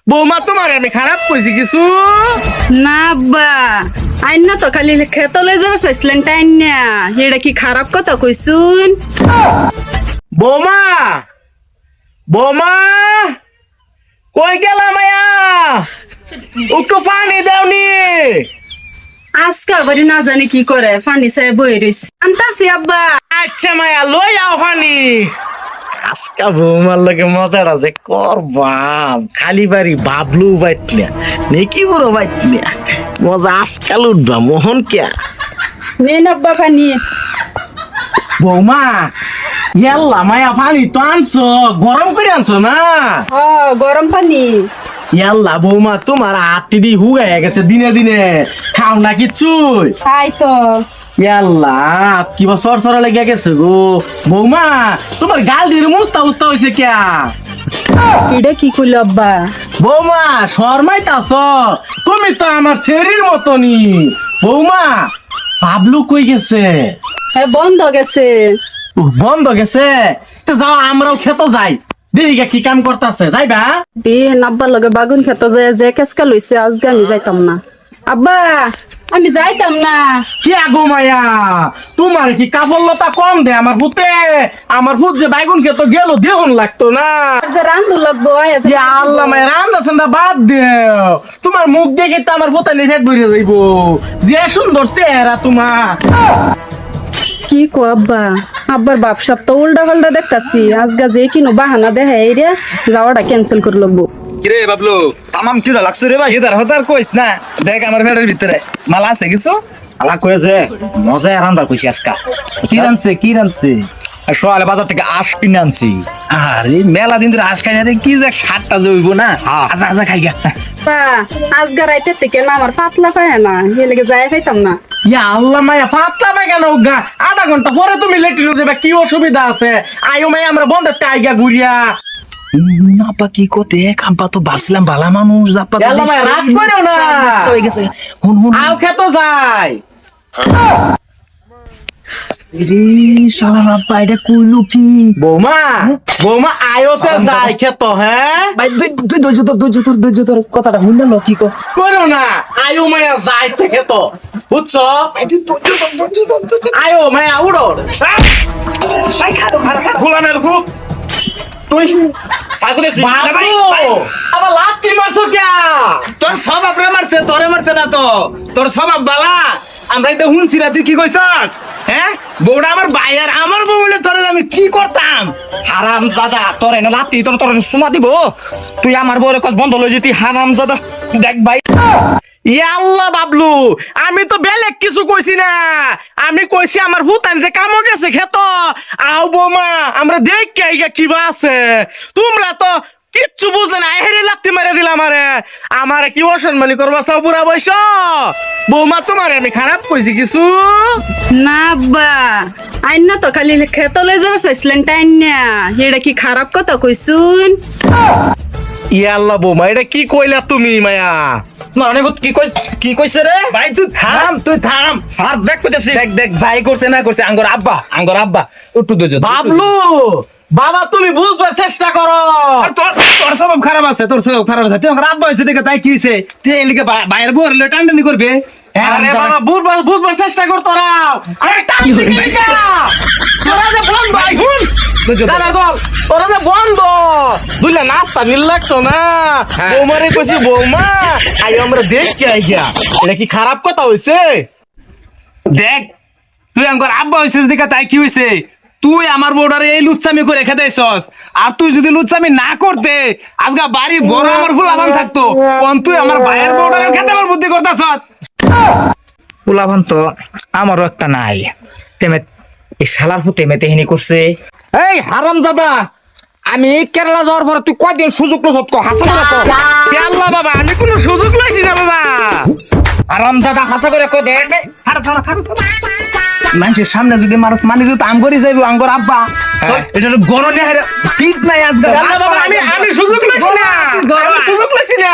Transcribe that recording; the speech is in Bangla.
বৌমা তোমার আমি খারাপ কইছি কিছু? না আব্বা, আইন না তো খালি খেতলে যাবার চাইছিলেন টাইন না, এটা কি খারাপ কথা কইছুন? বৌমা বৌমা কই গেলা মায়া? একটু পানি দাওনি। আজকে আবার না জানি কি করে পানি চাই বই রইছি। আনতাছি আব্বা। আচ্ছা মায়া লই আও পানি। আজকা বৌমার লগে মজাটা যে করবাম, খালি বাড়ি বাবলু বাইতলিয়া নেকি বড় বাইতলিয়া মজা আজকাল উঠবা মোহন কিয়া। নেন আব্বা পানি। বৌমা ইয়াল্লা মায়া পানি তো আনছো, গরম করে আনছো না? গরম পানি। ইয়াল্লা বৌমা তোমার হাতি দি হুগাইয়া গেছে দিনে দিনে, খাও না কিচ্ছুই? খাই তো। ইয়াল্লা কিবা সরসরা লেগে গেছে গো। বৌমা তোমার গাল দিয়ে মুস্তা উস্তা হয়েছে কিয়া? এটা কি কইল আব্বা? বৌমা শর্মাইতাছ, তুমি তো আমার ছেড়ির মতনই। বৌমা বাবলু কই গেছে? হ্যাঁ বন্ধ গেছে। বন্ধ গেছে? তো যাও আমরাও খেত যাই, দেখি কি কাম করতেছে, যাইবা? দিয়ে আব্বার লগে বাগুন খেত যায় যে কেসকা লইছে, আজকে আমি যাইতাম না আব্বা, আমি যাইতাম না। কি আগো মায়া, তোমার কি কাপড় লতা কম দে? আমার ফুট যে বাইগুন খেত গেল দেহন লাগতো না? যে রান্ধু লাগবো ইয়া আল্লাহ মায়া, রান্না সান্দা বাদ দেও, তোমার মুখ দেখে তো আমার ফুটানি ফেট ভরে যাইবো। যে সুন্দর চেহারা তোমার। কি কো আব্বা, আব্বার বাপ সাপ তো উল্টা পাল্টা দেখতাছি, আজকে যে কিনো বাহানা দেখাই রে যাওয়াটা ক্যান্সেল করে লবো। কিরে বাবলু, তামাম কি লাগছে রে ভাই? হেদার হতার কইস না, দেখ আমার ফেডের ভিতরে মালা আছে কিছু আলাক করেছে মজা রান্না কইছি আজকা। কি রানছে সোয়ালে বাজার থেকে আঁশ কিনে আনছি। আরে মেলা দিন ধরে আঁশ খাই না রে, কি যে সাতটা জইব না। আজা আজা খাই গা। বা আজকে রাইতে থেকে না আমার পাতলা পায় না, এ লেগে যাই খাইতাম না। ইয়া আল্লাহ মায়া, পাতলা পায়খানা গা আধা ঘন্টা পরে তুমি লেট্রিনে যাবে, কি অসুবিধা আছে? আয়ো মায়া আমরা বন্ধের টাইগা ঘুরিয়া। আপা কি কোতে খাম্পা তো ভাবছিলাম বালা মানুষ জাপা তো আল্লাহ মায়া রাগ করো না, হয়ে গেছে। হুন হুন আও খেত যাই। রে শালা আপা এটা কইলো কি? বৌমা বৌমা আয়োতে যাই খেত। হ্যাঁ ভাই তুই ধৈর্য ধর কথাটা হুন না কি কো করো না, আয়ো মায়া যাই তো খেত, বুঝছো? ভাই তুই ধৈর্য আয়ো মায়া উড়ো। ভাই খারো গোলামের ভূত তুই সাগুলে বাবু, আবার লাত্তি মারছো কে? তোর স্বভাব রে মারছে, তোরে মারছে না তো, তোর স্বভাব বালা। আমরাই তো শুনছি না, তুই কি কইছস? হ্যাঁ বউটা আমার ভাই আর আমার বউ হলে তোরে আমি কি করতাম? হারাম জাদা, তোর এনে লাত্তি তোর সুমা দিব? তুই আমার বউরে কস বন্ধ লই যেতি, হারাম জাদা। দেখ ভাই ইয়াল্লা বাবলু, আমি তো বেলেগ কিছু কইছি না, আমি কইছি আমার ভূতান যে কামো গেছে খেত। আও বৌমা আমরা দেখ কে কিবা আছে, তোমরা তো কিচ্ছু বুঝলে না, হেরে লাত্তি মারে দিলাম। আমারে কি অসম্মানি করবা চাও বুড়া বয়স? বৌমা তোমারে আমি খারাপ কইছি কিছু? না আব্বা, আইন না তো খালি খেতলে যাবার চাইছিলেন টাইন না, এটা কি খারাপ কথা কইছুন? ইয়াল্লা বৌমা এটা কি কইলা তুমি মায়া? নরনে ভূত কি কইছে রে? ভাই তুই থাম স্যার দেখ কইতেছি। দেখ যাই করছে না করছে আঙ্গর আব্বা একটু ধৈর্য ধর। বাবলু বাবা তুমি বুঝবার চেষ্টা করো। আর তোর স্বভাব খারাপ আছে, তোর স্বভাব খারাপ আছে। তুই আমার আব্বা হয়েছে দেখে তাই কি হয়েছে? তুই এলিকে বাইরের বউ হলে টানটানি করবে? আরে বাবা বুঝবার চেষ্টা কর তোরা। আরে টানছি কি কা? তোরা যে বন্ধ আইহুন দাদার দল, তোরা যে বন্ধ বুঝলে নাস্তা নিল লাগতো না। বৌমারে কইছি বৌমা আই আমরা দেখ কে আই গিয়া, এটা কি খারাপ কথা হইছে? দেখ তুই আমার আব্বা হয়েছিস দেখে তাই কি হয়েছে? তুই আমার বউডারে এই লুচ্চামি করে রেখে দেয়ছস। আর তুই যদি লুচ্চামি না করতে আজকে বাড়ি বড় আমার ফুলাবান থাকতো, কোন তুই আমার ভাইয়ের বউডারে খেতে আমার বুদ্ধি করতেছ? পোলাভান তো আমারও একটা নাই, তেমে এই শালার ফুটে মেতেহিনি করছে। এই হারাম দাদা, আমি কেরালা যাওয়ার পরে তুই কয়দিন সুযোগ লোসত কো হাসা করে কো? আল্লাহ বাবা আমি কোনো সুযোগ লইছি না বাবা। হারাম দাদা হাসা করে কো দেখ। মানুষের সামনে যদি মানুষ মানে যদি আঙ্গরি যাইব আঙ্গর আব্বা, এটা গরনে পিট নাই আজকে। আল্লাহ বাবা আমি সুযোগ লইছি না, আমি সুযোগ লইছি না।